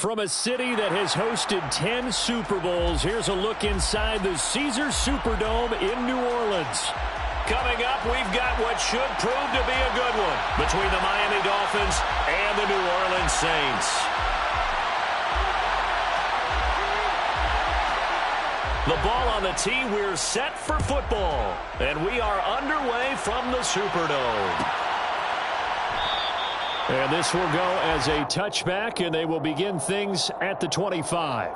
From a city that has hosted 10 Super Bowls, here's a look inside the Caesars Superdome in New Orleans. Coming up, we've got what should prove to be a good one between the Miami Dolphins and the New Orleans Saints. The ball on the tee, we're set for football. And we are underway from the Superdome. And this will go as a touchback, and they will begin things at the 25.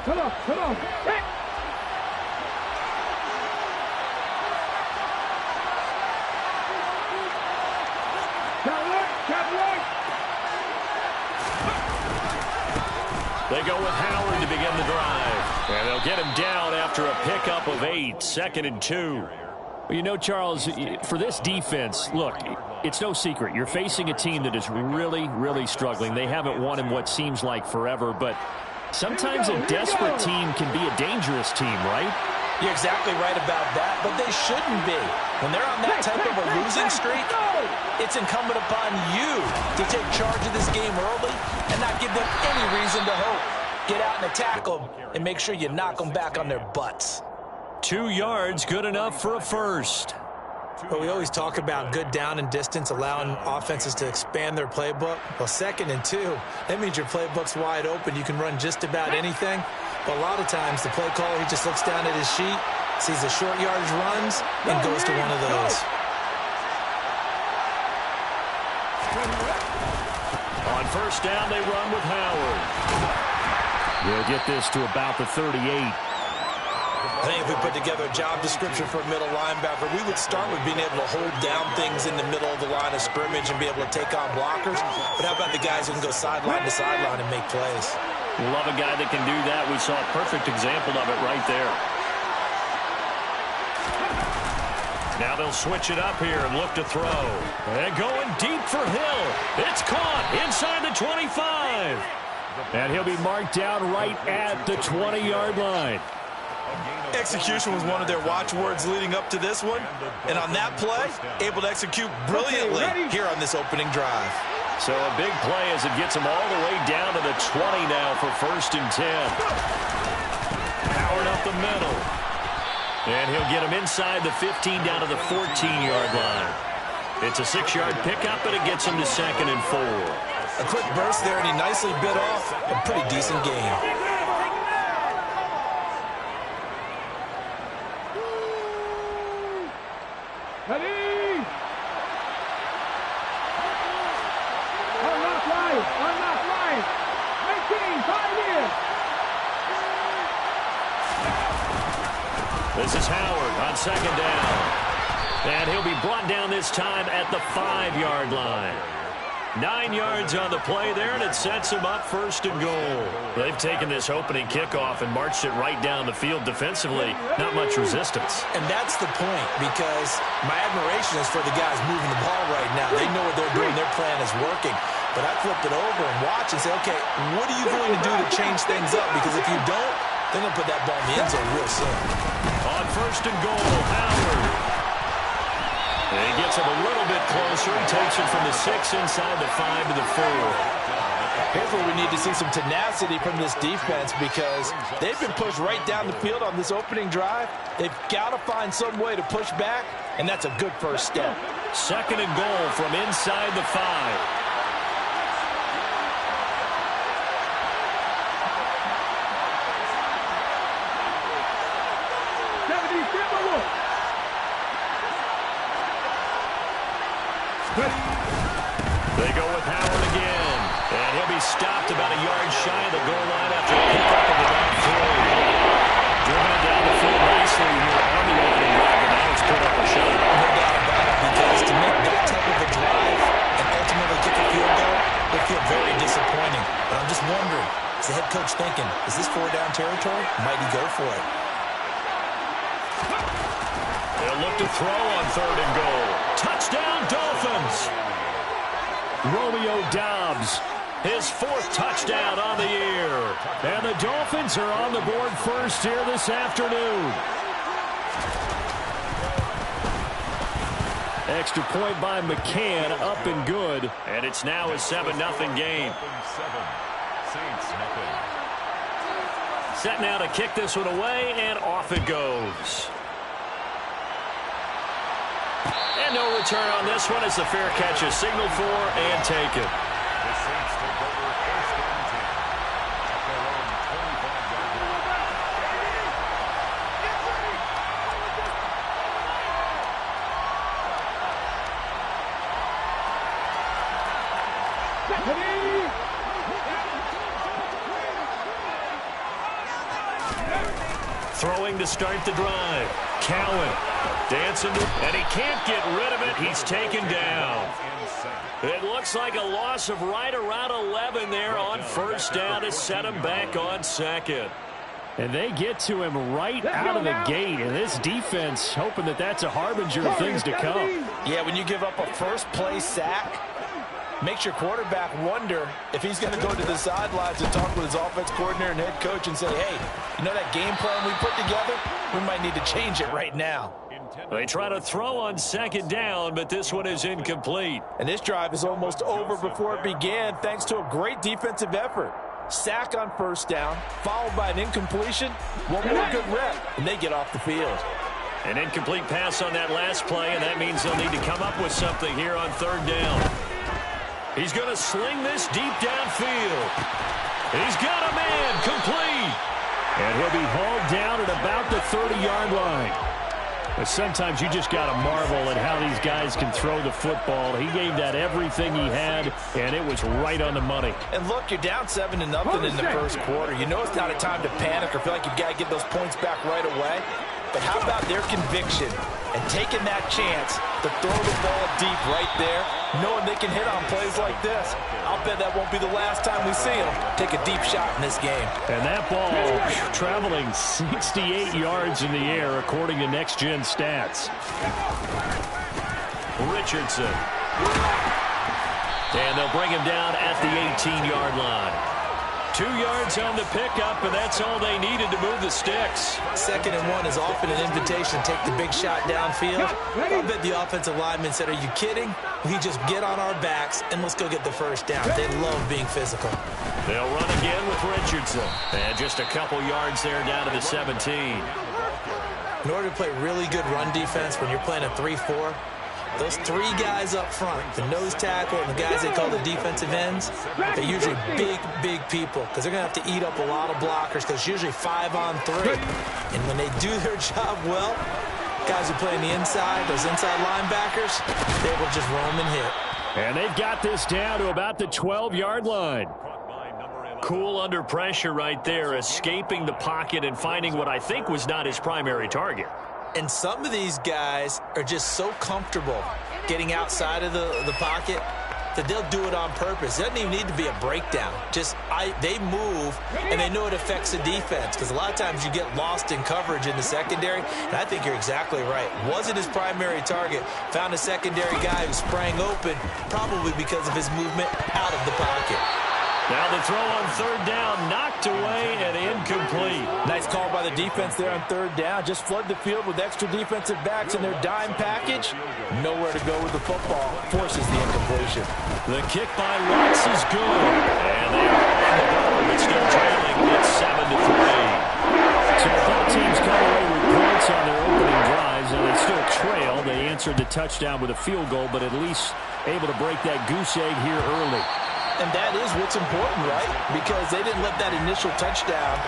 Come on, come on. Hey. They go with Howard to begin the drive. And they'll get him down after a pickup of 8, 2nd and 2. You know, Charles, for this defense, look, it's no secret. You're facing a team that is really, really struggling. They haven't won in what seems like forever, but sometimes a desperate team can be a dangerous team, right? You're exactly right about that, but they shouldn't be. When they're on that type of a losing streak, it's incumbent upon you to take charge of this game early and not give them any reason to hope. Get out and attack them and make sure you knock them back on their butts. 2 yards, good enough for a first. But we always talk about good down and distance, allowing offenses to expand their playbook. Well, 2nd and 2, that means your playbook's wide open. You can run just about anything. But a lot of times, the play caller, he just looks down at his sheet, sees the short yardage runs, and goes to one of those. On first down, they run with Howard. They'll get this to about the 38. I think if we put together a job description for a middle linebacker, we would start with being able to hold down things in the middle of the line of scrimmage and be able to take on blockers. But how about the guys who can go sideline to sideline and make plays? Love a guy that can do that. We saw a perfect example of it right there. Now they'll switch it up here and look to throw. And going deep for Hill. It's caught inside the 25. And he'll be marked down right at the 20-yard line. Execution was one of their watchwords leading up to this one. And on that play, able to execute brilliantly here on this opening drive. So a big play as it gets them all the way down to the 20 now for 1st and 10. Howard up the middle. And he'll get him inside the 15 down to the 14-yard line. It's a 6-yard pickup, but it gets him to 2nd and 4. A quick burst there, and he nicely bit off a pretty decent game. Ready! Unlock line! 19, 5 years! This is Howard on 2nd down. And he'll be brought down this time at the 5-yard line. 9 yards on the play there, and it sets him up 1st and goal. They've taken this opening kickoff and marched it right down the field defensively. Not much resistance. And that's the point, because my admiration is for the guys moving the ball right now. They know what they're doing. Their plan is working. But I flipped it over and watch and say, okay, what are you going to do to change things up? Because if you don't, they're going to put that ball in the end zone real soon. On 1st and goal, Howard. And he gets him a little bit closer. He takes it from the 6 inside the 5 to the 4. Here's where we need to see some tenacity from this defense, because they've been pushed right down the field on this opening drive. They've got to find some way to push back, and that's a good first step. 2nd and goal from inside the 5. They go with Howard again. And he'll be stopped about a yard shy of the goal line after a pickup of about 3. Driven it down the field nicely here on the opening drive, and now it's put up a shot. No doubt about it, because to make that type of a drive and ultimately kick a field goal would feel very disappointing. But I'm just wondering, is the head coach thinking, is this 4-down territory? Might he go for it? They'll look to throw on 3rd and goal. Touchdown, Dolphins! Romeo Doubs His 4th touchdown on the year. And the Dolphins are on the board first here this afternoon. Extra point by McCann, up and good. And it's now a 7-0 game. Set now to kick this one away, and off it goes. And no return on this one as the fair catch is signaled for and taken. Throwing to start the drive. Cowan dancing, and he can't get rid of it. He's taken down. It looks like a loss of right around 11 there on first down to set him back on second. And they get to him right out of the gate, and this defense hoping that that's a harbinger of things to come. Yeah, when you give up a first-play sack, makes your quarterback wonder if he's going to go to the sidelines and talk with his offense coordinator and head coach and say, hey, you know that game plan we put together? We might need to change it right now. They try to throw on second down, but this one is incomplete. And this drive is almost over before it began thanks to a great defensive effort. Sack on first down, followed by an incompletion, one more good rep, and they get off the field. An incomplete pass on that last play, and that means they'll need to come up with something here on third down. He's going to sling this deep downfield. He's got a man complete. And he'll be hauled down at about the 30-yard line. But sometimes you just got to marvel at how these guys can throw the football. He gave that everything he had, and it was right on the money. And look, you're down 7-0 in the first quarter. You know it's not a time to panic or feel like you've got to get those points back right away. But how about their conviction and taking that chance to throw the ball deep right there, knowing they can hit on plays like this? I'll bet that won't be the last time we see them take a deep shot in this game. And that ball traveling 68 yards in the air, according to Next Gen Stats. Richardson. And they'll bring him down at the 18-yard line. 2 yards on the pickup, and that's all they needed to move the sticks. 2nd and 1 is often an invitation to take the big shot downfield. I bet the offensive lineman said, are you kidding? We just get on our backs and let's go get the first down. They love being physical. They'll run again with Richardson. And just a couple yards there down to the 17. In order to play really good run defense when you're playing a 3-4, those 3 guys up front, the nose tackle and the guys they call the defensive ends, they're usually big people because they're going to have to eat up a lot of blockers because it's usually 5-on-3. And when they do their job well, guys who play on the inside, those inside linebackers, they will just roam and hit. And they've got this down to about the 12-yard line. Cool under pressure right there, escaping the pocket and finding what I think was not his primary target. And some of these guys are just so comfortable getting outside of the pocket that they'll do it on purpose. It doesn't even need to be a breakdown. They move, and they know it affects the defense because a lot of times you get lost in coverage in the secondary, and I think you're exactly right. Wasn't his primary target. Found a secondary guy who sprang open, probably because of his movement out of the pocket. Now the throw on third down, knocked away and incomplete. Nice call by the defense there on third down. Just flood the field with extra defensive backs in their dime package. Nowhere to go with the football. Forces the incompletion. The kick by Lutz is good. And they are on the board, but still trailing. It's 7-3. So both teams come away with points on their opening drives, and they still trail. They answered the touchdown with a field goal, but at least able to break that goose egg here early. And that is what's important, right? Because they didn't let that initial touchdown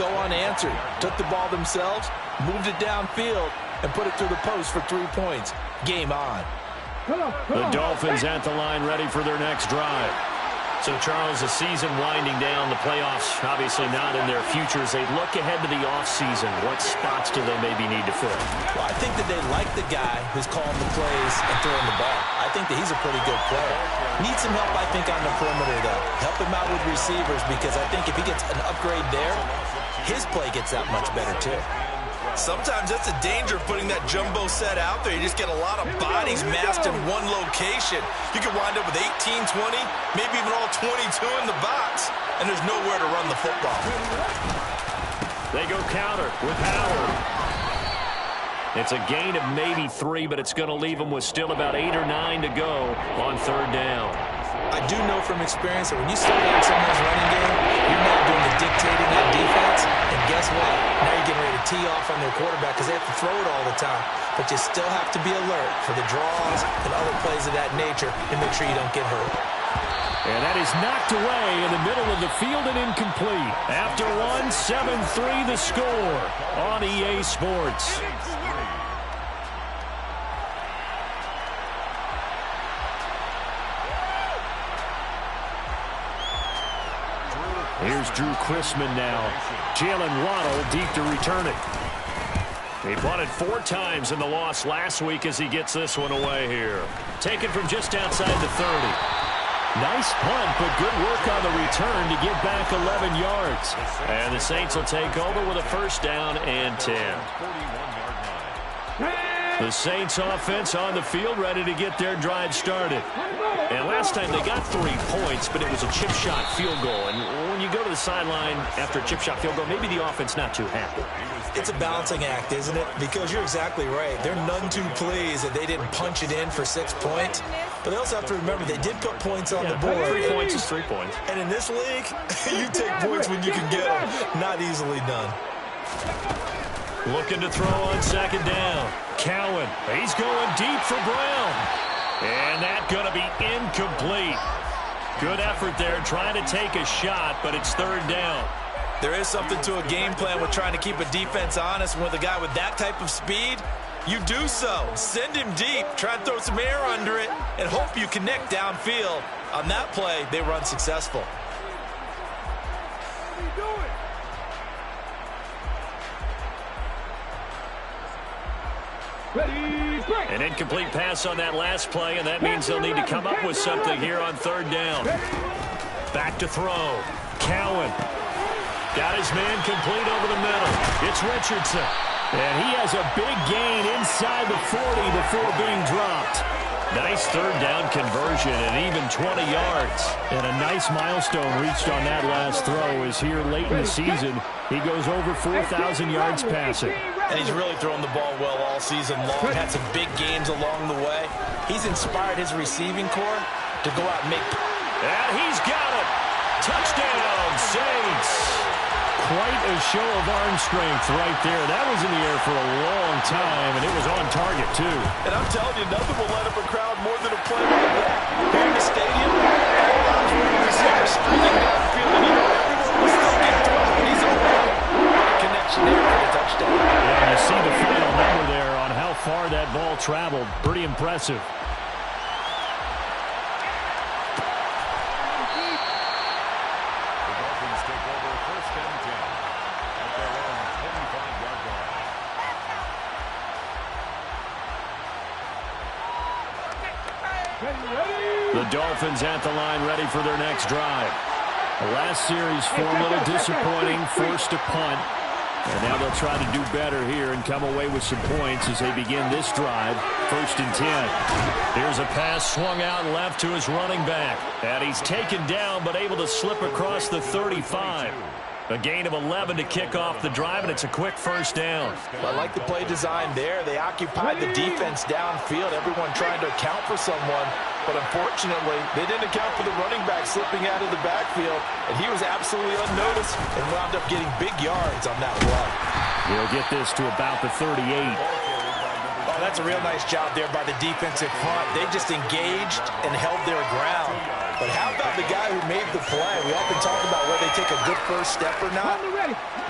go unanswered. Took the ball themselves, moved it downfield, and put it through the post for 3 points. Game on. The Dolphins at the line ready for their next drive. So, Charles, the season winding down, the playoffs obviously not in their futures. They look ahead to the offseason. What spots do they maybe need to fill? Well, I think that they like the guy who's calling the plays and throwing the ball. I think that he's a pretty good player. Needs some help, I think, on the perimeter, though. Help him out with receivers because I think if he gets an upgrade there, his play gets that much better, too. Sometimes that's a danger of putting that jumbo set out there. You just get a lot of bodies massed in one location. You can wind up with 18, 20, maybe even all 22 in the box, and there's nowhere to run the football. They go counter with Howard. It's a gain of maybe 3, but it's going to leave them with still about 8 or 9 to go on third down. I do know from experience that when you slow down someone's running game, you're not doing the dictating on defense. And guess what? Now you're getting ready to tee off on their quarterback because they have to throw it all the time. But you still have to be alert for the draws and other plays of that nature and make sure you don't get hurt. And that is knocked away in the middle of the field and incomplete. After 7-3 the score on EA Sports. Here's Drew Chrisman now. Jalen Waddle deep to return it. He punted 4 times in the loss last week as he gets this one away here. Taken from just outside the 30. Nice punt, but good work on the return to get back 11 yards. And the Saints will take over with a first down and 10. The Saints offense on the field ready to get their drive started. And last time they got 3 points, but it was a chip shot field goal. And when you go to the sideline after a chip shot field goal, maybe the offense not too happy. It's a balancing act, isn't it? Because you're exactly right. They're none too pleased that they didn't punch it in for 6 points. But they also have to remember they did put points on the board. 3 points is 3 points. And in this league, you take points when you can get them. Not easily done. Looking to throw on second down. Cowan, he's going deep for Brown. And that's going to be incomplete. Good effort there trying to take a shot, but it's third down. There is something to a game plan with trying to keep a defense honest. With a guy with that type of speed, you do so. Send him deep, try and throw some air under it, and hope you connect downfield. On that play, they were unsuccessful. An incomplete pass on that last play, and that means they'll need to come up with something here on third down. Back to throw. Cowan got his man complete over the middle. It's Richardson. And he has a big gain inside the 40 before being dropped. Nice third down conversion and even 20 yards. And a nice milestone reached on that last throw is here late in the season. He goes over 4,000 yards passing. And he's really thrown the ball well all season long. Had some big games along the way. He's inspired his receiving corps to go out and make. And he's got it. Touchdown, Saints. Quite a show of arm strength right there. That was in the air for a long time, and it was on target, too. And I'm telling you, nothing will light up a crowd more than a play like that. Here in the stadium, all the receivers streaking downfield, and you know everyone was thinking, and he's open. What a connection there for the touchdown. Yeah, you see the final number there on how far that ball traveled. Pretty impressive. The Dolphins at the line ready for their next drive. The last series form a little disappointing, forced to punt. And now they'll try to do better here and come away with some points as they begin this drive. 1st and 10. Here's a pass swung out left to his running back. And he's taken down but able to slip across the 35. A gain of 11 to kick off the drive, and it's a quick first down. I like the play design there. They occupied the defense downfield, everyone trying to account for someone. But unfortunately, they didn't account for the running back slipping out of the backfield, and he was absolutely unnoticed and wound up getting big yards on that play. He'll get this to about the 38. Oh, that's a real nice job there by the defensive front. They just engaged and held their ground. But how about the guy who made the play? We often talk about whether they take a good first step or not.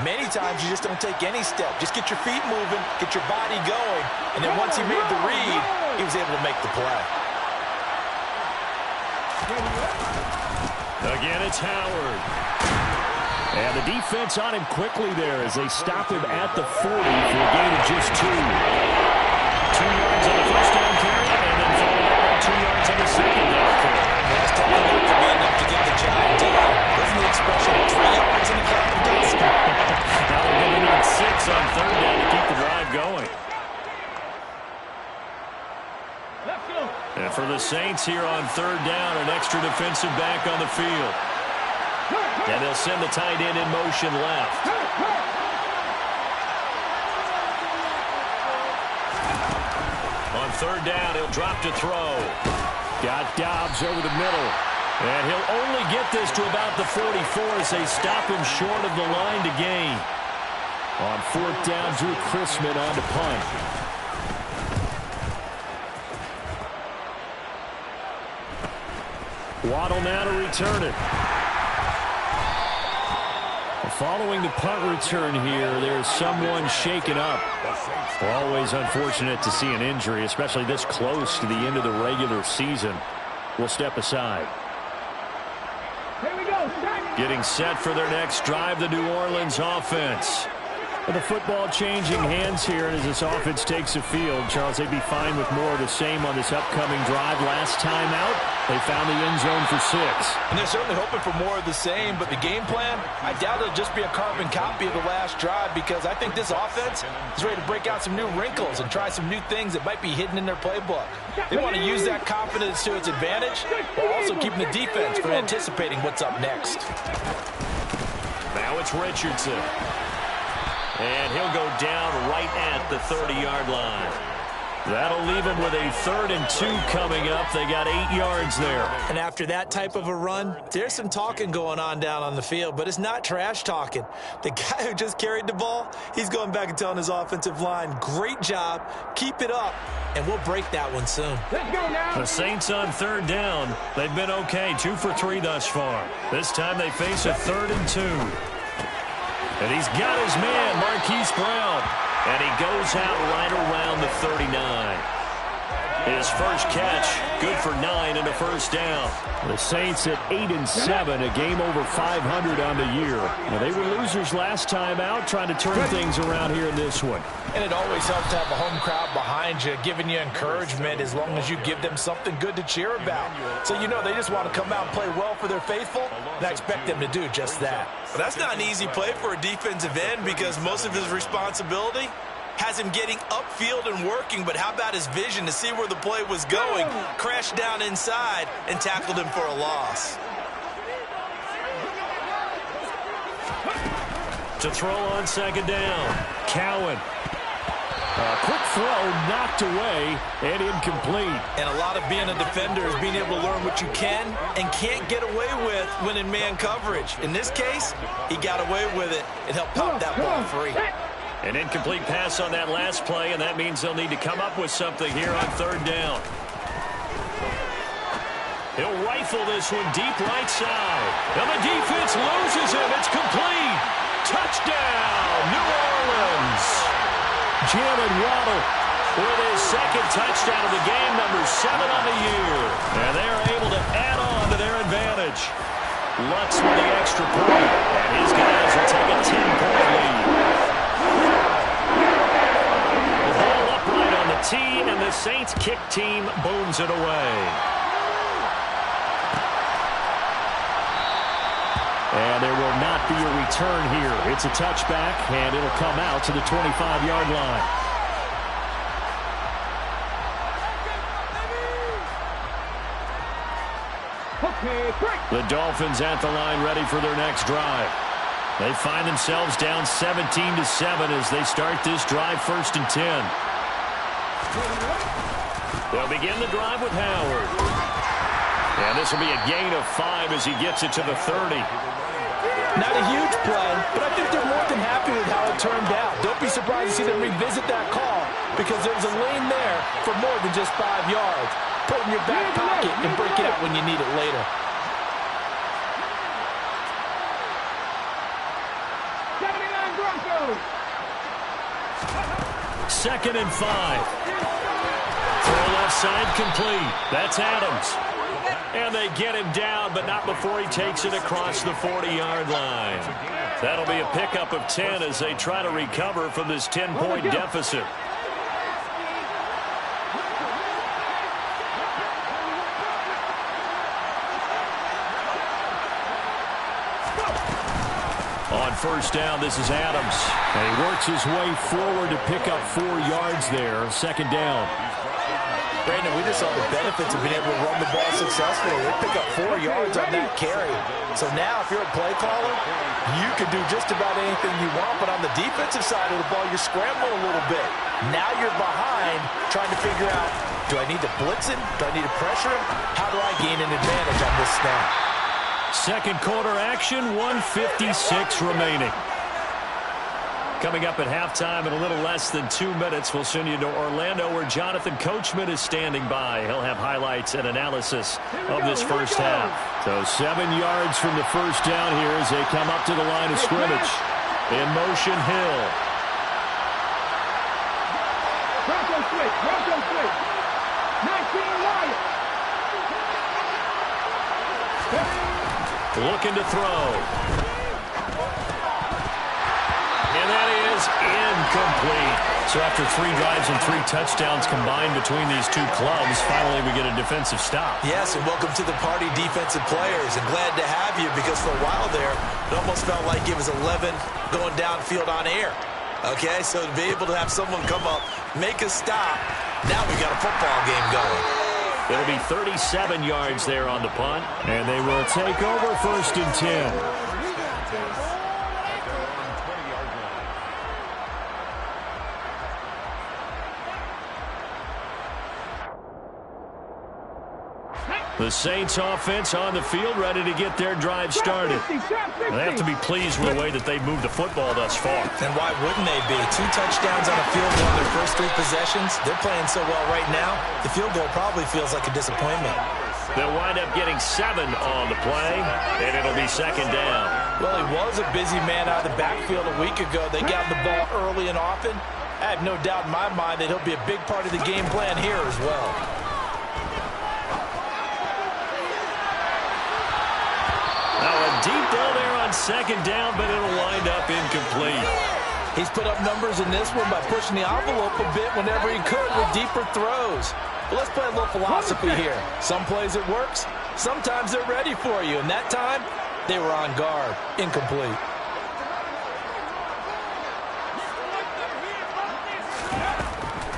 Many times you just don't take any step. Just get your feet moving, get your body going, and then once he made the read, he was able to make the play. Again, it's Howard. And the defense on him quickly there as they stop him at the 40 for a gain of just 2. 2 yards on the first down carry, and then followed up on 2 yards on the second down carry. That's tough enough to be enough to get the job done. Isn't the expression 3 yards in the cloud of dust? Now they're going to need 6 on third down to keep the drive And for the Saints here on third down, an extra defensive back on the field. And they'll send the tight end in motion left. On third down, he'll drop to throw. Got Dobbs over the middle. And he'll only get this to about the 44 as they stop him short of the line to gain. On fourth down, Drew Chrisman on to punt. Waddle now to return it. Following the punt return here, there's someone shaken up. Always unfortunate to see an injury, especially this close to the end of the regular season. We'll step aside. Here we go. Getting set for their next drive, the New Orleans offense. With the football changing hands here as this offense takes the field, Charles, they'd be fine with more of the same on this upcoming drive. Last time out, they found the end zone for 6. And they're certainly hoping for more of the same, but the game plan, I doubt it'll just be a carbon copy of the last drive, because I think this offense is ready to break out some new wrinkles and try some new things that might be hidden in their playbook. They want to use that confidence to its advantage, while also keeping the defense from anticipating what's up next. Now it's Richardson. And he'll go down right at the 30-yard line. That'll leave them with a 3rd and 2 coming up. They got 8 yards there. And after that type of a run, there's some talking going on down on the field, but it's not trash talking. The guy who just carried the ball, he's going back and telling his offensive line, great job, keep it up, and we'll break that one soon. Let's go now. The Saints on third down. They've been okay, 2 for 3 thus far. This time they face a 3rd and 2. And he's got his man, Marquise Brown. And he goes out right around the 39. His first catch, good for 9 and a first down. The Saints at 8-7, a game over 500 on the year. Now, they were losers last time out, trying to turn things around here in this one. And it always helps to have a home crowd behind you, giving you encouragement as long as you give them something good to cheer about. So you know they just want to come out and play well for their faithful, and I expect them to do just that. Well, that's not an easy play for a defensive end, because most of his responsibility has him getting upfield and working, but how about his vision to see where the play was going, crashed down inside, and tackled him for a loss. To throw on second down, Cowan. A quick throw knocked away and incomplete. And a lot of being a defender is being able to learn what you can and can't get away with when in man coverage. In this case, he got away with it and helped pop that ball free. An incomplete pass on that last play, and that means they'll need to come up with something here on third down. He'll rifle this one deep right side. And the defense loses him. It's complete. Touchdown, New Orleans. Jalen Waddle with his second touchdown of the game, number 7 on the year. And they're able to add on to their advantage. Lutz with the extra point, and his guys will take a 10-point lead. The ball upright on the tee, and the Saints kick team booms it away. And there will not be a return here. It's a touchback, and it'll come out to the 25-yard line. Okay, break. The Dolphins at the line ready for their next drive. They find themselves down 17-7 as they start this drive 1st and 10. They'll begin the drive with Howard. And this will be a gain of 5 as he gets it to the 30. Not a huge play, but I think they're more than happy with how it turned out. Don't be surprised to see them revisit that call, because there's a lane there for more than just 5 yards. Put it in your back pocket and break it out when you need it later. 79 Broncos. 2nd and 5. Throw left side complete. That's Adams. And they get him down, but not before he takes it across the 40-yard line. That'll be a pickup of 10 as they try to recover from this 10-point deficit. On first down, this is Adams. And he works his way forward to pick up 4 yards there. 2nd down. Brandon, we just saw the benefits of being able to run the ball successfully. They pick up 4 yards on that carry. So now if you're a play caller, you can do just about anything you want. But on the defensive side of the ball, you're scrambling a little bit. Now you're behind trying to figure out, do I need to blitz him? Do I need to pressure him? How do I gain an advantage on this snap? Second quarter action, 1:56 remaining. Coming up at halftime in a little less than 2 minutes, we'll send you to Orlando where Jonathan Coachman is standing by. He'll have highlights and analysis of this first half. So 7 yards from the first down here as they come up to the line of scrimmage. In motion, Hill. Bronco switch, Bronco switch. 19 Wyatt. Looking to throw. And that is incomplete. So after 3 drives and 3 touchdowns combined between these two clubs, finally we get a defensive stop. Yes, and welcome to the party, defensive players. And glad to have you because for a while there, it almost felt like it was 11 going downfield on air. Okay, so to be able to have someone come up, make a stop, now we got a football game going. It'll be 37 yards there on the punt, and they will take over 1st and 10. The Saints offense on the field, ready to get their drive started. They have to be pleased with the way that they've moved the football thus far. And why wouldn't they be? 2 touchdowns on the field goal in their first 3 possessions. They're playing so well right now, the field goal probably feels like a disappointment. They'll wind up getting 7 on the play, and it'll be 2nd down. Well, he was a busy man out of the backfield a week ago. They got the ball early and often. I have no doubt in my mind that he'll be a big part of the game plan here as well. Deep ball there on 2nd down, but it'll wind up incomplete. He's put up numbers in this one by pushing the envelope a bit whenever he could with deeper throws. But let's play a little philosophy here. Some plays it works, sometimes they're ready for you, and that time they were on guard. Incomplete.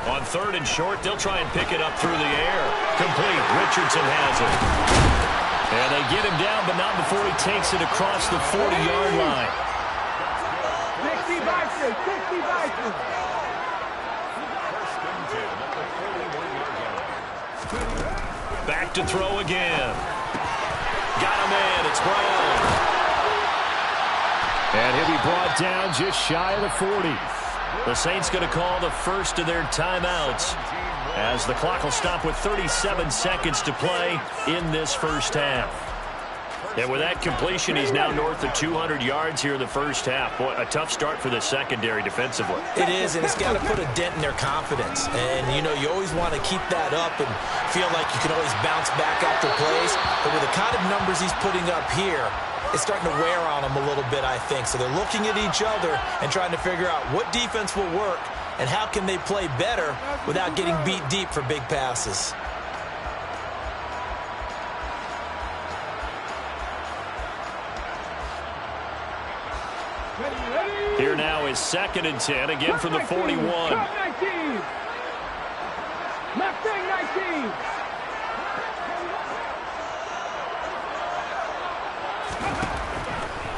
On 3rd and short, they'll try and pick it up through the air. Complete. Richardson has it. And they get him down, but not before he takes it across the 40-yard line. 60 Vikings, 60 Vikings. Back to throw again. Got him in. It's Brown. And he'll be brought down just shy of the 40. The Saints going to call the first of their timeouts, as the clock will stop with 37 seconds to play in this first half. And with that completion, he's now north of 200 yards here in the first half. Boy, a tough start for the secondary defensively. It is, and it's got to put a dent in their confidence. And, you know, you always want to keep that up and feel like you can always bounce back after plays. But with the kind of numbers he's putting up here, it's starting to wear on them a little bit, I think. So they're looking at each other and trying to figure out what defense will work and how can they play better without getting beat deep for big passes. Here now is 2nd and 10, again from the 41. Left 19. Left 19.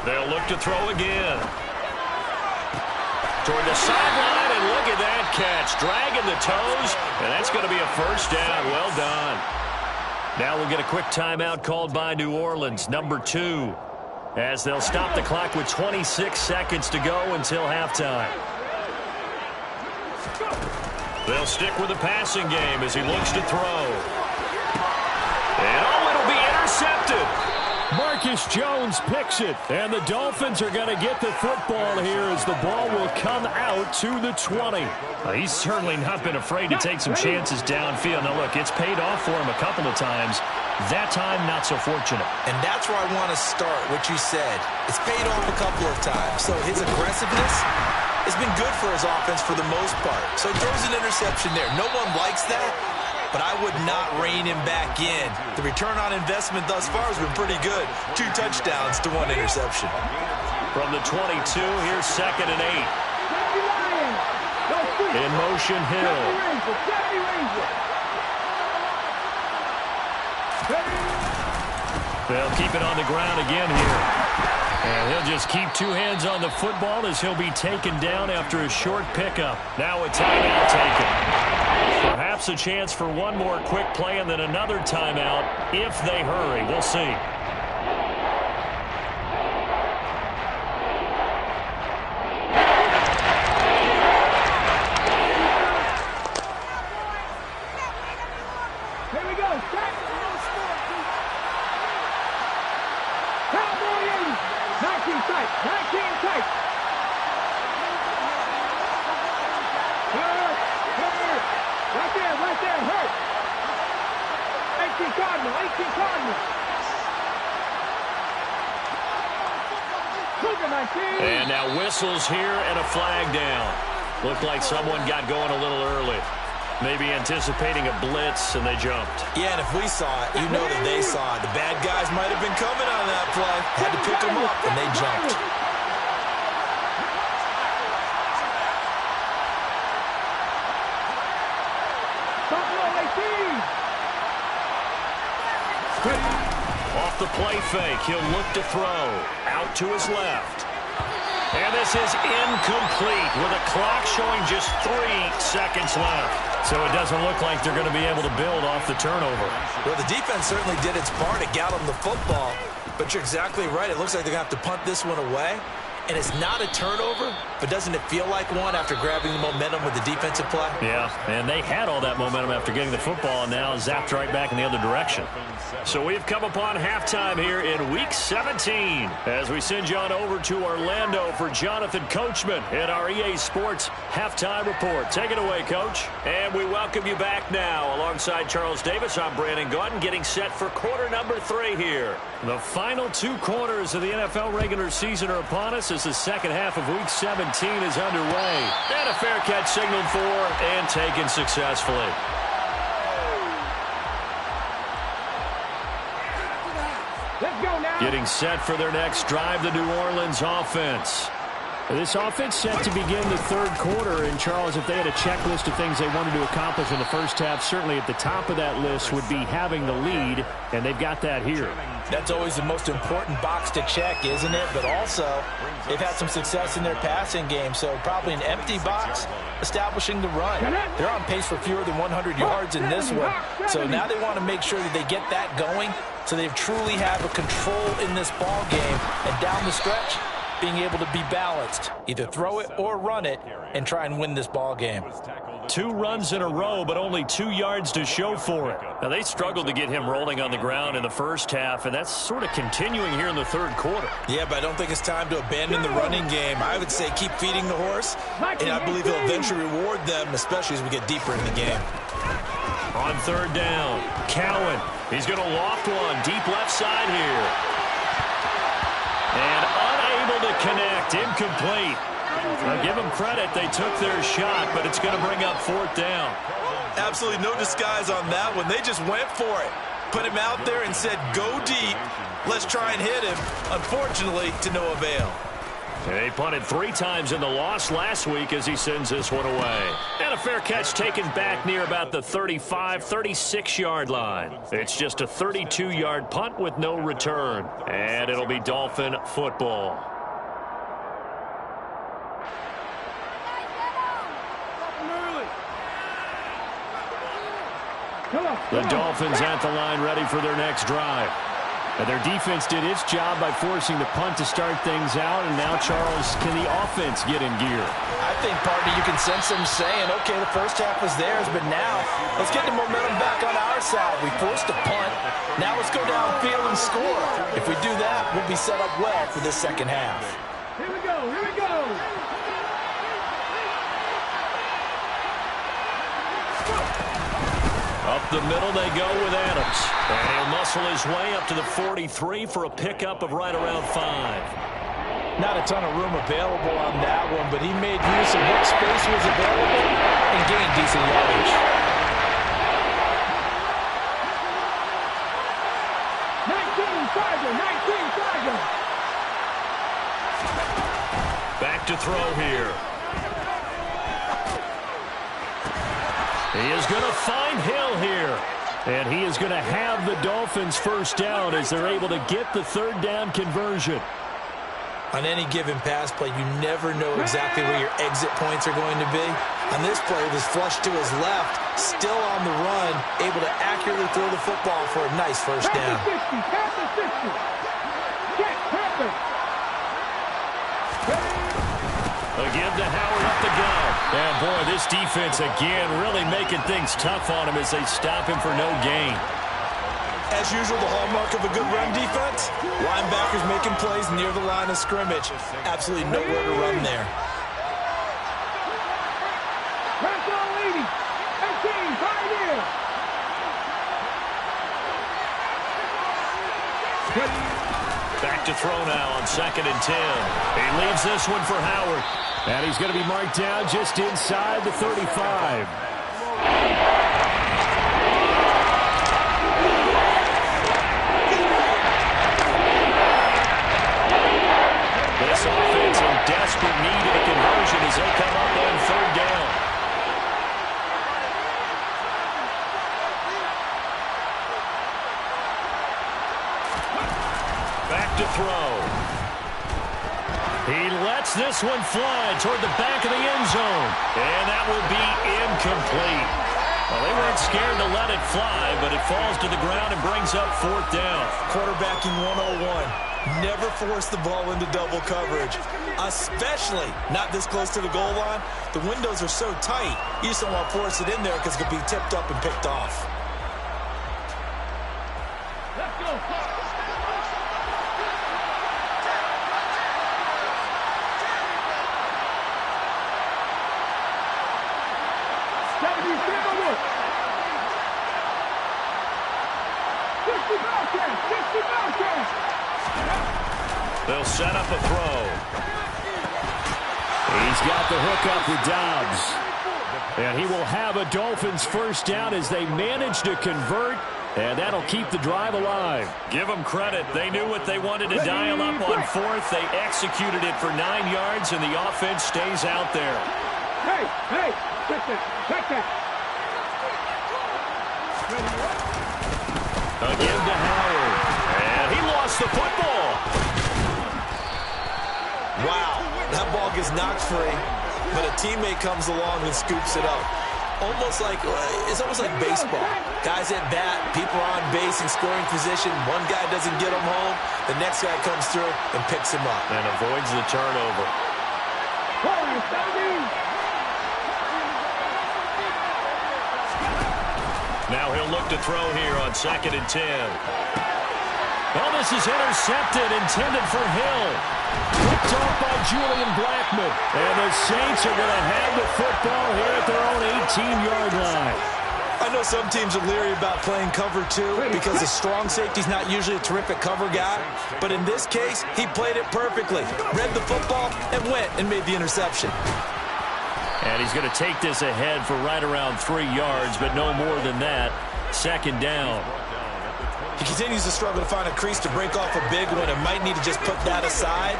They'll look to throw again. Toward the sideline, and look at that catch. Dragging the toes, and that's going to be a first down. Well done. Now we'll get a quick timeout called by New Orleans, number 2, as they'll stop the clock with 26 seconds to go until halftime. They'll stick with the passing game as he looks to throw. And oh, it'll be intercepted. Marcus Jones picks it, and the Dolphins are going to get the football here as the ball will come out to the 20. He's certainly not been afraid to take some chances downfield. Now, look, it's paid off for him a couple of times. That time, not so fortunate. And that's where I want to start, what you said. It's paid off a couple of times. So his aggressiveness has been good for his offense for the most part. So he throws an interception there. No one likes that, but I would not rein him back in. The return on investment thus far has been pretty good. 2 touchdowns to 1 interception. From the 22, here's 2nd and 8. In motion, Hill. They'll keep it on the ground again here. And he'll just keep two hands on the football as he'll be taken down after a short pickup. Now a timeout taken. Perhaps a chance for one more quick play and then another timeout if they hurry. We'll see. And now whistles here and a flag down. Looked like someone got going a little early. Maybe anticipating a blitz, and they jumped. Yeah, and if we saw it, you know that they saw it. The bad guys might have been coming on that play. Had to pick them up, and they jumped. Off the play fake, he'll look to throw. Out to his left. And this is incomplete with a clock showing just 3 seconds left. So it doesn't look like they're going to be able to build off the turnover. Well, the defense certainly did its part. It got them the football. But you're exactly right. It looks like they're going to have to punt this one away. And it's not a turnover, but doesn't it feel like one after grabbing the momentum with the defensive play? Yeah, and they had all that momentum after getting the football and now zapped right back in the other direction. So we've come upon halftime here in Week 17 as we send you on over to Orlando for Jonathan Coachman in our EA Sports Halftime Report. Take it away, Coach. And we welcome you back now. Alongside Charles Davis, I'm Brandon Gaudin, getting set for quarter number 3 here. The final 2 quarters of the NFL regular season are upon us as the second half of Week 17 is underway. And a fair catch signaled for and taken successfully. Let's go now. Getting set for their next drive, the New Orleans offense. This offense set to begin the third quarter. And, Charles, if they had a checklist of things they wanted to accomplish in the first half, certainly at the top of that list would be having the lead, and they've got that here. That's always the most important box to check, isn't it? But also, they've had some success in their passing game, so probably an empty box establishing the run. They're on pace for fewer than 100 yards in this one. So now they want to make sure that they get that going so they truly have a control in this ball game. And down the stretch, being able to be balanced, either throw it or run it, and try and win this ball game. 2 runs in a row, but only 2 yards to show for it. Now, they struggled to get him rolling on the ground in the first half, and that's sort of continuing here in the third quarter. Yeah, but I don't think it's time to abandon the running game. I would say keep feeding the horse, and I believe he'll eventually reward them, especially as we get deeper in the game. On third down, Cowan. He's going to loft one deep left side here. And unable to connect, incomplete. Now give them credit, they took their shot, but it's going to bring up 4th down. Absolutely no disguise on that one. They just went for it. Put him out there and said, go deep. Let's try and hit him. Unfortunately, to no avail. They punted 3 times in the loss last week as he sends this one away. And a fair catch taken back near about the 35, 36-yard line. It's just a 32-yard punt with no return. And it'll be Dolphin football. The Dolphins at the line ready for their next drive. And their defense did its job by forcing the punt to start things out. And now, Charles, can the offense get in gear? I think, partner, you can sense them saying, okay, the first half was theirs, but now let's get the momentum back on our side. We forced a punt. Now let's go downfield and score. If we do that, we'll be set up well for this second half. Here we go. Here we go. Up the middle they go with Adams. And he'll muscle his way up to the 43 for a pickup of right around 5. Not a ton of room available on that one, but he made use of what space was available and gained decent yardage. 19-5. Back to throw here. He is going to find Hill here. And he is going to have the Dolphins first down as they're able to get the third down conversion. On any given pass play, you never know exactly where your exit points are going to be. On this play, it was flushed to his left, still on the run, able to accurately throw the football for a nice first down. Again to Howard up the gut. And boy, this defense again really making things tough on him as they stop him for no gain. As usual, the hallmark of a good run defense, linebackers making plays near the line of scrimmage. Absolutely nowhere to run there. Back to throw now on 2nd and 10. He leaves this one for Howard. And he's going to be marked down just inside the 35. This offense in desperate need of a conversion as they come up on 3rd down. Back to throw. He lets this one fly toward the back of the end zone. And that will be incomplete. Well, they weren't scared to let it fly, but it falls to the ground and brings up 4th down. Quarterbacking 101. Never force the ball into double coverage, especially not this close to the goal line. The windows are so tight, you just don't want to force it in there because it could be tipped up and picked off. Let's go. They'll set up a throw. He's got the hook up with Dobbs. And he will have a Dolphins first down as they manage to convert. And that'll keep the drive alive. Give them credit. They knew what they wanted to dial up on 4th. They executed it for 9 yards, and the offense stays out there. Hey, check that. Again to Howard. And he lost the football. Wow, that ball gets knocked free, but a teammate comes along and scoops it up. It's almost like baseball. Guys at bat, people are on base in scoring position. One guy doesn't get him home. The next guy comes through and picks him up. And avoids the turnover. Now he'll look to throw here on 2nd and 10. Well, this is intercepted, intended for Hill. Picked off by Julian Blackmon. And the Saints are going to have the football here at their own 18-yard line. I know some teams are leery about playing cover 2 because the strong safety's not usually a terrific cover guy. But in this case, he played it perfectly. Read the football and went and made the interception. And he's going to take this ahead for right around 3 yards, but no more than that. 2nd down. He continues to struggle to find a crease to break off a big one and might need to just put that aside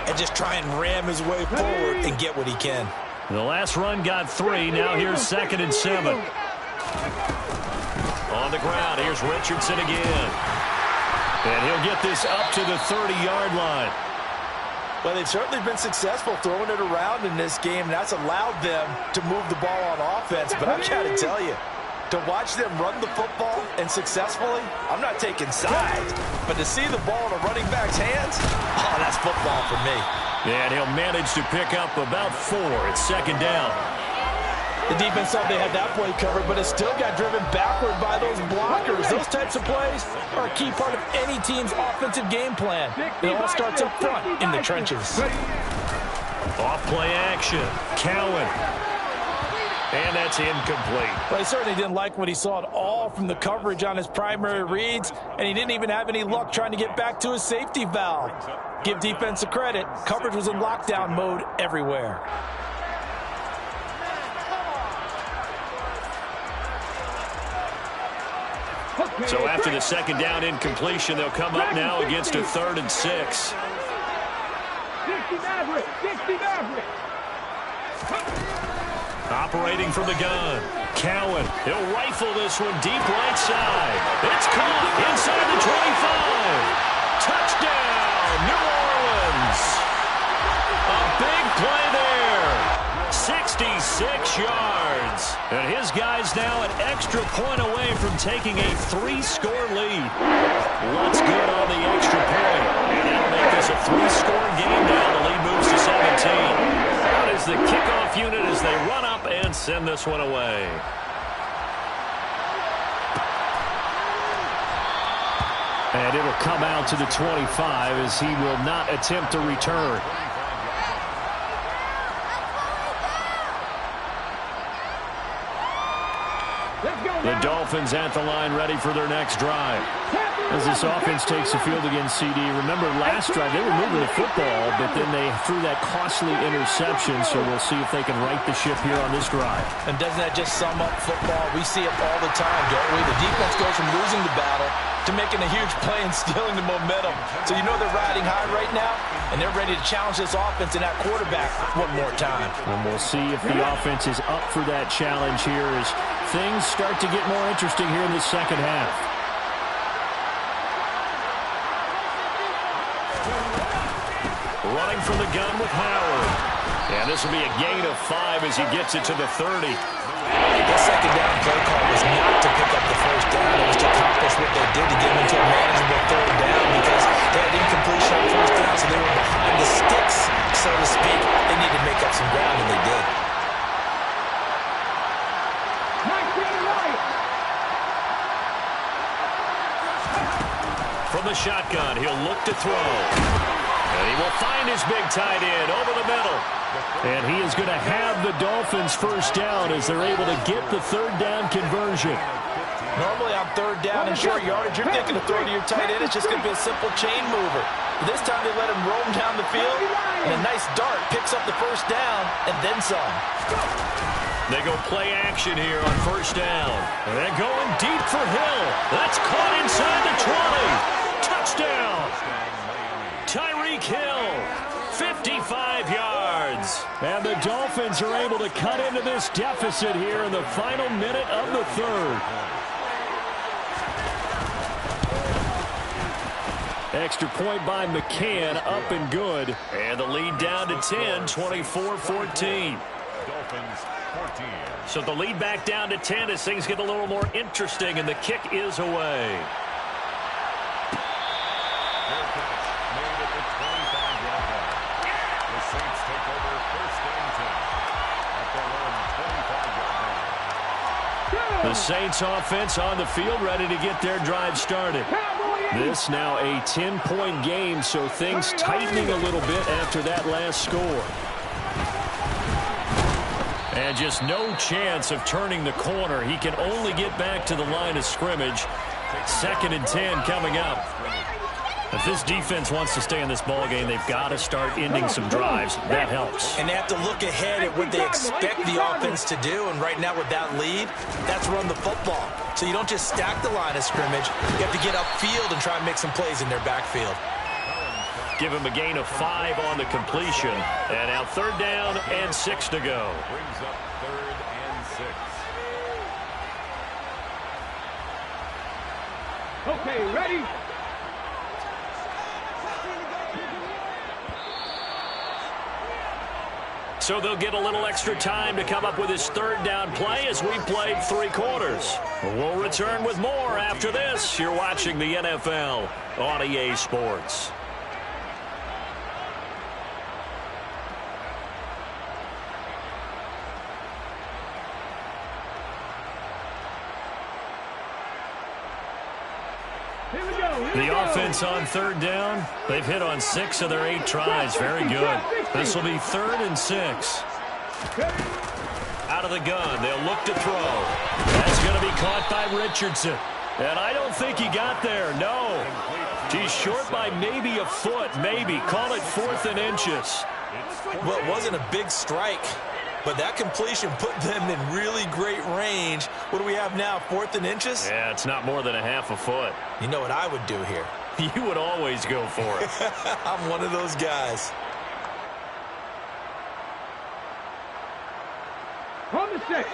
and just try and ram his way forward and get what he can. The last run got 3. Now here's 2nd and 7. On the ground, here's Richardson again. And he'll get this up to the 30-yard line. Well, they've certainly been successful throwing it around in this game, and that's allowed them to move the ball on offense. But I've got to tell you, to watch them run the football and successfully, I'm not taking sides, but to see the ball in a running back's hands, oh, that's football for me. And he'll manage to pick up about 4. It's 2nd down. The defense thought they had that play covered, but it still got driven backward by those blockers. Those types of plays are a key part of any team's offensive game plan. It all starts up front in the trenches. Off-play action. Cowan. And that's incomplete. Well, he certainly didn't like what he saw at all from the coverage on his primary reads, and he didn't even have any luck trying to get back to his safety valve. Give defense a credit. Coverage was in lockdown mode everywhere. So after the 2nd down incompletion, they'll come up now against a 3rd and 6. Maverick. Operating from the gun. Cowan. He'll rifle this one deep right side. It's caught inside the 25. Touchdown, New Orleans. A big play there. 66 yards. And his guys now an extra point away from taking a 3-score lead. What's good on the extra point? And that'll make this a 3-score game now. The lead moves to 17. Out is the kickoff unit as they run up and send this one away. And it'll come out to the 25 as he will not attempt to return. The Dolphins at the line ready for their next drive. As this offense takes the field against CD, remember last drive they were moving the football, but then they threw that costly interception, so we'll see if they can right the ship here on this drive. And doesn't that just sum up football? We see it all the time, don't we? The defense goes from losing the battle to making a huge play and stealing the momentum. So you know they're riding high right now, and they're ready to challenge this offense and that quarterback one more time. And we'll see if the offense is up for that challenge here as things start to get more interesting here in the second half. Running from the gun with Howard. And this will be a gain of 5 as he gets it to the 30. That second down play call was not to pick up the first down. It was to accomplish what they did to get into a manageable third down because they had incompletion on first down, so they were behind the sticks, so to speak. They needed to make up some ground, and they did. From the shotgun, he'll look to throw. And he will find his big tight end over the middle. And he is going to have the Dolphins first down as they're able to get the third down conversion. Normally on third down and short yardage, you're thinking to throw to your tight end. It's just going to be a simple chain mover. But this time they let him roam down the field, and a nice dart picks up the first down and then some. They go play action here on first down. And they're going deep for Hill. That's caught inside the 20. Touchdown. Tyreek Hill, 55 yards. And the Dolphins are able to cut into this deficit here in the final minute of the third. Extra point by McCann, up and good. And the lead down to 10, 24-14. So the lead back down to 10 as things get a little more interesting, and the kick is away. The Saints offense on the field ready to get their drive started. This now a 10-point game, so things tightening a little bit after that last score. And just no chance of turning the corner. He can only get back to the line of scrimmage. 2nd and 10 coming up. If this defense wants to stay in this ballgame, they've got to start ending some drives. That helps. And they have to look ahead at what they expect the offense to do. And right now with that lead, that's run the football. So you don't just stack the line of scrimmage. You have to get upfield and try and make some plays in their backfield. Give him a gain of 5 on the completion. And now 3rd down and 6 to go. Brings up 3rd and 6. Okay, ready? So they'll get a little extra time to come up with his 3rd down play as we played 3 quarters. We'll return with more after this. You're watching the NFL on EA Sports. The offense on 3rd down, they've hit on 6 of their 8 tries. Very good. This will be 3rd and 6. Out of the gun, they'll look to throw. That's going to be caught by Richardson. And I don't think he got there, no. He's short by maybe a foot, maybe. Call it 4th and inches. Well, it wasn't a big strike, but that completion put them in really great range. What do we have now, 4th and inches? Yeah, it's not more than a half a foot. You know what I would do here? You would always go for it. I'm one of those guys. From the 6.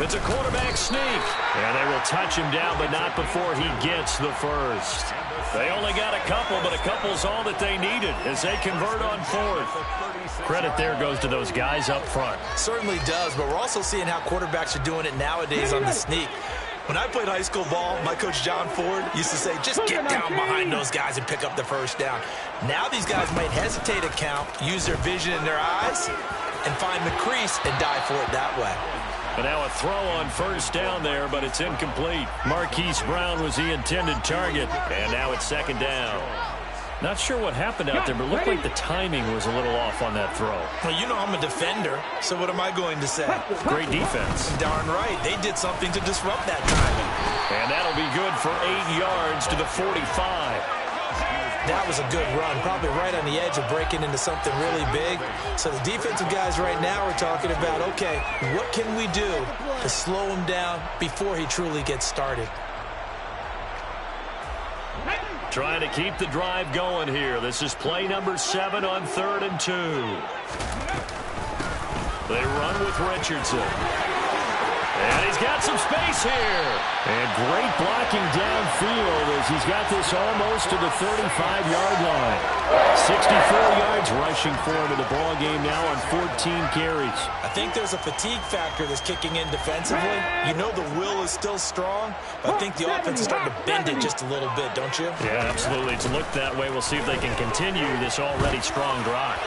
It's a quarterback sneak. And they will touch him down, but not before he gets the first. They only got a couple, but a couple's all that they needed as they convert on fourth. Credit there goes to those guys up front. Certainly does, but we're also seeing how quarterbacks are doing it nowadays on the sneak. When I played high school ball, my coach John Ford used to say, just get down behind those guys and pick up the first down. Now these guys might hesitate a count, use their vision in their eyes, and find the crease and dive for it that way. But now a throw on first down there, but it's incomplete. Marquise Brown was the intended target, and now it's second down. Not sure what happened out there, but it looked like the timing was a little off on that throw. Well, you know I'm a defender, so what am I going to say? Great defense. Darn right. They did something to disrupt that timing. And that'll be good for 8 yards to the 45. That was a good run, probably right on the edge of breaking into something really big. So the defensive guys right now are talking about, okay, what can we do to slow him down before he truly gets started? Trying to keep the drive going here. This is play number 7 on 3rd and 2. They run with Richardson. And he's got some space here. And great blocking downfield as he's got this almost to the 35-yard line. 64 yards rushing for him in the ball game now on 14 carries. I think there's a fatigue factor that's kicking in defensively. You know the will is still strong, but I think the offense is starting to bend it just a little bit, don't you? Yeah, absolutely. It's looked that way. We'll see if they can continue this already strong drive.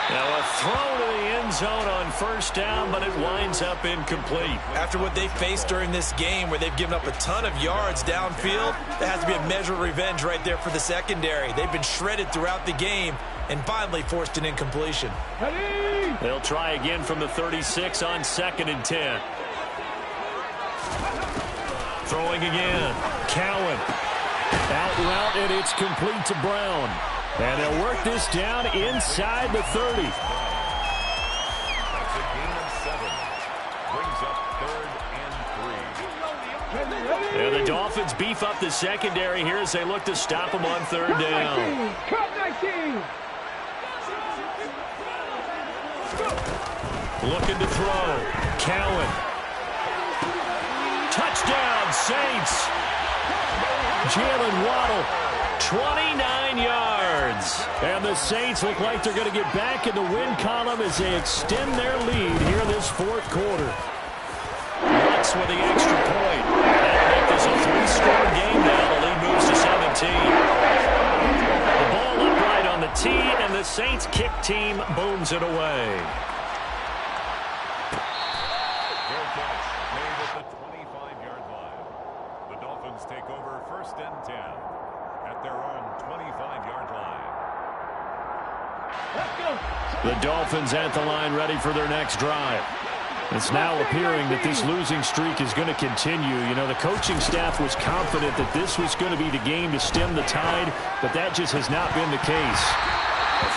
Now a throw to the end zone on first down, but it winds up incomplete. After what they faced during this game where they've given up a ton of yards downfield, there has to be a measure of revenge right there for the secondary. They've been shredded throughout the game and finally forced an incompletion. They'll try again from the 36 on 2nd and 10. Throwing again. Cowan. Out route, and it's complete to Brown. And they'll work this down inside the 30. That's a gain of 7. Brings up 3rd and 3. And the Dolphins beef up the secondary here as they look to stop them on 3rd down. Looking to throw. Cowan. Touchdown, Saints. Jalen Waddle. 29 yards. And the Saints look like they're going to get back in the win column as they extend their lead here in this 4th quarter. Lutz with the extra point. That'll make this a 3-score game now. The lead moves to 17. The ball upright on the tee, and the Saints kick team booms it away. Fair catch made at the 25-yard line. The Dolphins take over 1st and 10. At their own 25-yard line. The Dolphins at the line ready for their next drive. It's now appearing that this losing streak is going to continue. You know, the coaching staff was confident that this was going to be the game to stem the tide, but that just has not been the case.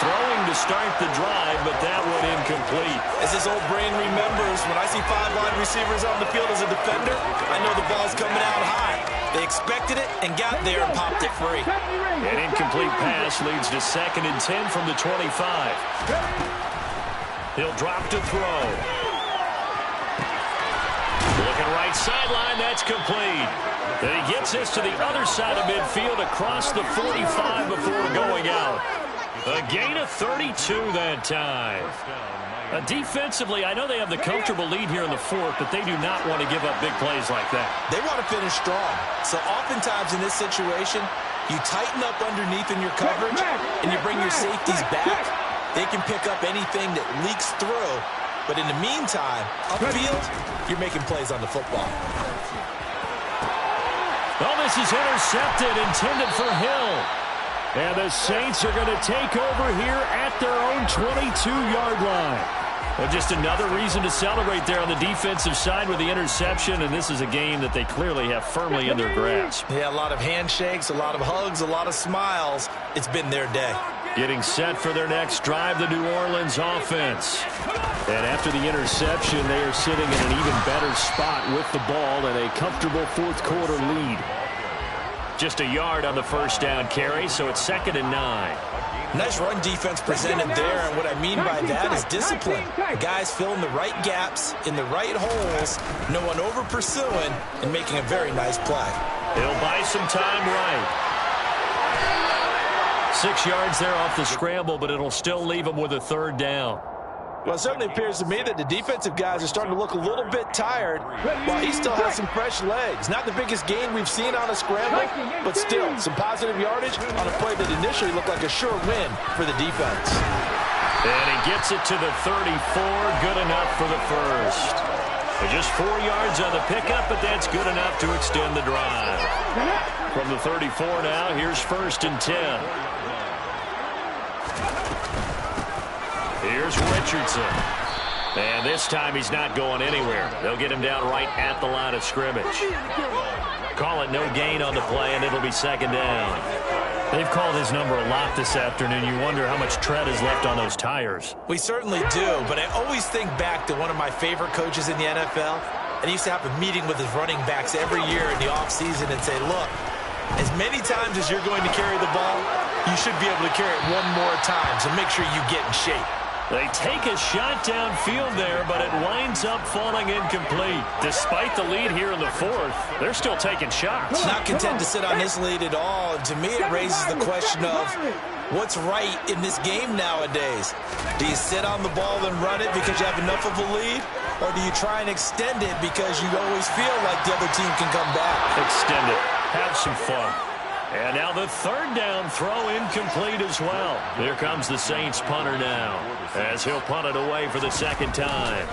Throwing to start the drive, but that one incomplete. As his old brain remembers, when I see 5 wide receivers on the field as a defender, I know the ball's coming out high. They expected it and got there and popped it free. An incomplete pass leads to 2nd and 10 from the 25. He'll drop to throw. Looking right sideline, that's complete. Then he gets this to the other side of midfield across the 45 before going out. A gain of 32 that time. Defensively, I know they have the comfortable lead here in the 4th, but they do not want to give up big plays like that. They want to finish strong. So oftentimes in this situation, you tighten up underneath in your coverage and you bring your safeties back. They can pick up anything that leaks through. But in the meantime, upfield, you're making plays on the football. Well, this is intercepted, intended for Hill. And the Saints are going to take over here at their own 22-yard line. Well, just another reason to celebrate there on the defensive side with the interception, and this is a game that they clearly have firmly in their grasp. Yeah, a lot of handshakes, a lot of hugs, a lot of smiles. It's been their day. Getting set for their next drive, the New Orleans offense. And after the interception, they are sitting in an even better spot with the ball and a comfortable 4th quarter lead. Just a yard on the first down carry, so it's 2nd and 9. Nice run defense presented there, and what I mean by that is discipline. The guys filling the right gaps in the right holes, no one over pursuing, and making a very nice play. He'll buy some time right. 6 yards there off the scramble, but it'll still leave him with a 3rd down. Well, it certainly appears to me that the defensive guys are starting to look a little bit tired while he still has some fresh legs. Not the biggest gain we've seen on a scramble, but still some positive yardage on a play that initially looked like a sure win for the defense. And he gets it to the 34, good enough for the first. Just 4 yards on the pickup, but that's good enough to extend the drive. From the 34 now, here's 1st and 10. Here's Richardson. And this time he's not going anywhere. They'll get him down right at the line of scrimmage. Call it no gain on the play, and it'll be 2nd down. They've called his number a lot this afternoon. You wonder how much tread is left on those tires. We certainly do, but I always think back to one of my favorite coaches in the NFL. And he used to have a meeting with his running backs every year in the offseason and say, look, as many times as you're going to carry the ball, you should be able to carry it one more time, so make sure you get in shape. They take a shot downfield there, but it winds up falling incomplete. Despite the lead here in the 4th, they're still taking shots. Not content to sit on this lead at all. And to me, it raises the question of what's right in this game nowadays. Do you sit on the ball and run it because you have enough of a lead? Or do you try and extend it because you always feel like the other team can come back? Extend it. Have some fun. And now the 3rd down throw incomplete as well. Here comes the Saints punter now as he'll punt it away for the 2nd time.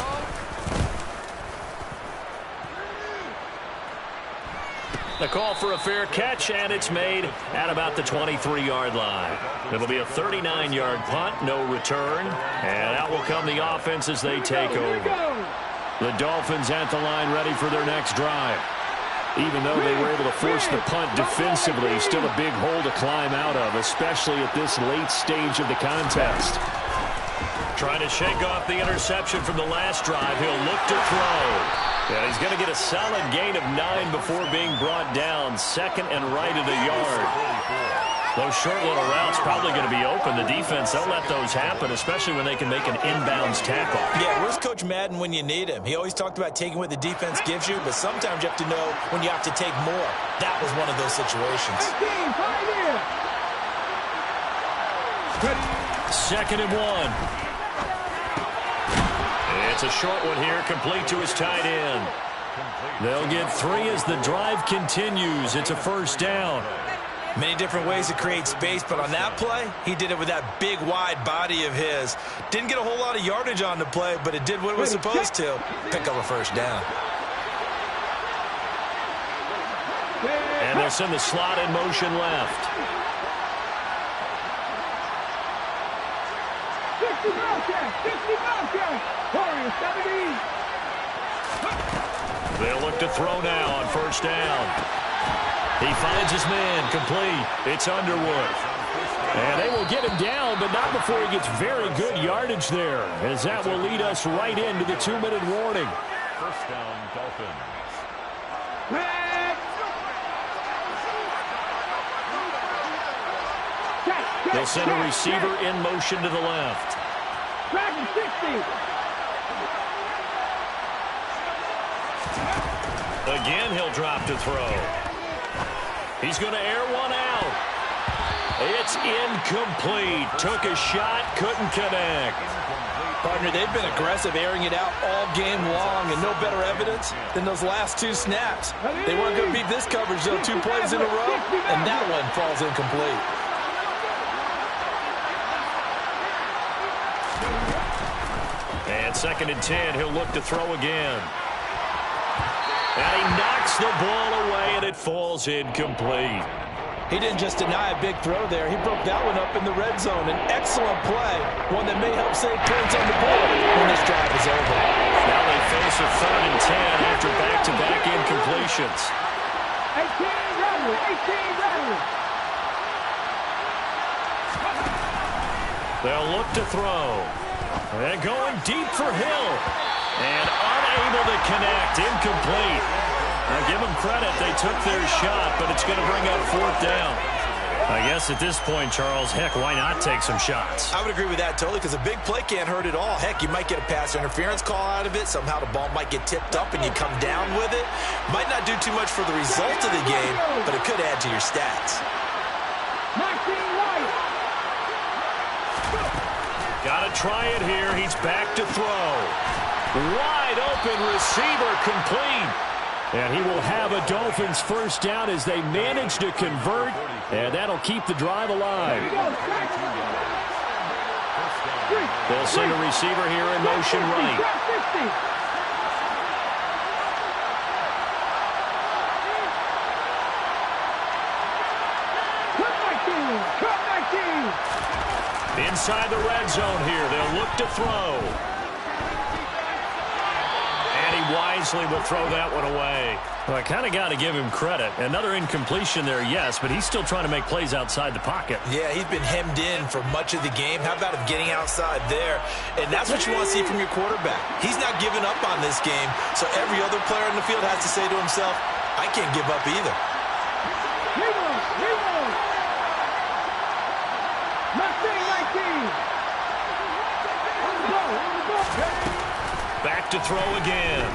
The call for a fair catch, and it's made at about the 23-yard line. It'll be a 39-yard punt, no return. And out will come the offense as they take over. The Dolphins at the line ready for their next drive. Even though they were able to force the punt defensively, still a big hole to climb out of, especially at this late stage of the contest. Trying to shake off the interception from the last drive. He'll look to throw. And he's going to get a solid gain of 9 before being brought down. 2nd and right at a yard. Those short little routes probably going to be open. The defense, they'll let those happen, especially when they can make an inbounds tackle. Yeah, where's Coach Madden when you need him? He always talked about taking what the defense gives you, but sometimes you have to know when you have to take more. That was one of those situations. 2nd and 1. It's a short one here, complete to his tight end. They'll get 3 as the drive continues. It's a 1st down. Many different ways to create space, but on that play, he did it with that big, wide body of his. Didn't get a whole lot of yardage on the play, but it did what it was supposed to. Pick up a 1st down. And they'll send the slot in motion left. 60 They'll look to throw now on 1st down. He finds his man, complete. It's Underwood. And they will get him down, but not before he gets very good yardage there, as that will lead us right into the 2-minute warning. 1st down, Dolphins. They'll send a receiver in motion to the left. Dragon 60. Again, he'll drop to throw. He's going to air one out. It's incomplete. Took a shot, couldn't connect. Partner, they've been aggressive, airing it out all game long, and no better evidence than those last 2 snaps. They weren't going to beat this coverage, though, 2 plays in a row, and that one falls incomplete. And 2nd and 10, he'll look to throw again. And he knocks the ball away, and it falls incomplete. He didn't just deny a big throw there. He broke that one up in the red zone. An excellent play, one that may help save points on the board when this drive is over. Now they face a 3rd and 10 after back-to-back incompletions. 18 Rattler. They'll look to throw. And going deep for Hill. And unable to connect. Incomplete. Give them credit. They took their shot, but it's going to bring up fourth down. I guess at this point, Charles, heck, why not take some shots? I would agree with that totally because a big play can't hurt at all. Heck, you might get a pass interference call out of it. Somehow the ball might get tipped up and you come down with it. Might not do too much for the result of the game, but it could add to your stats. Got to try it here. He's back to throw. Wide open receiver complete. And he will have a Dolphins first down as they manage to convert. And that'll keep the drive alive. They'll send a receiver here in motion right. Inside the red zone here. They'll look to throw. And he wisely will throw that one away. Well, I kind of got to give him credit. Another incompletion there, yes, but he's still trying to make plays outside the pocket. Yeah, he's been hemmed in for much of the game. How about him getting outside there? And that's what you want to see from your quarterback. He's not giving up on this game, so every other player in the field has to say to himself, I can't give up either. Back to throw again.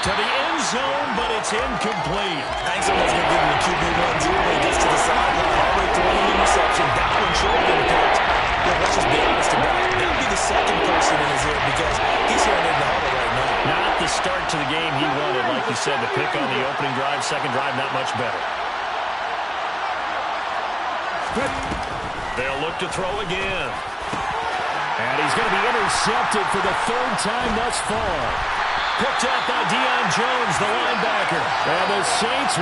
To the end zone, but it's incomplete. Thanks so much for giving the QB 1-0 when he gets to the sideline. Already throwing an interception. That one should have been picked. Yeah, let's just be honest about it. That would be the second person in his ear because he's hearing it in the huddle right now. Not the start to the game he wanted, like you said, to pick on the opening drive. Second drive, not much better. They'll look to throw again. And he's going to be intercepted for the third time thus far. Picked up by Deion Jones, the linebacker. And the Saints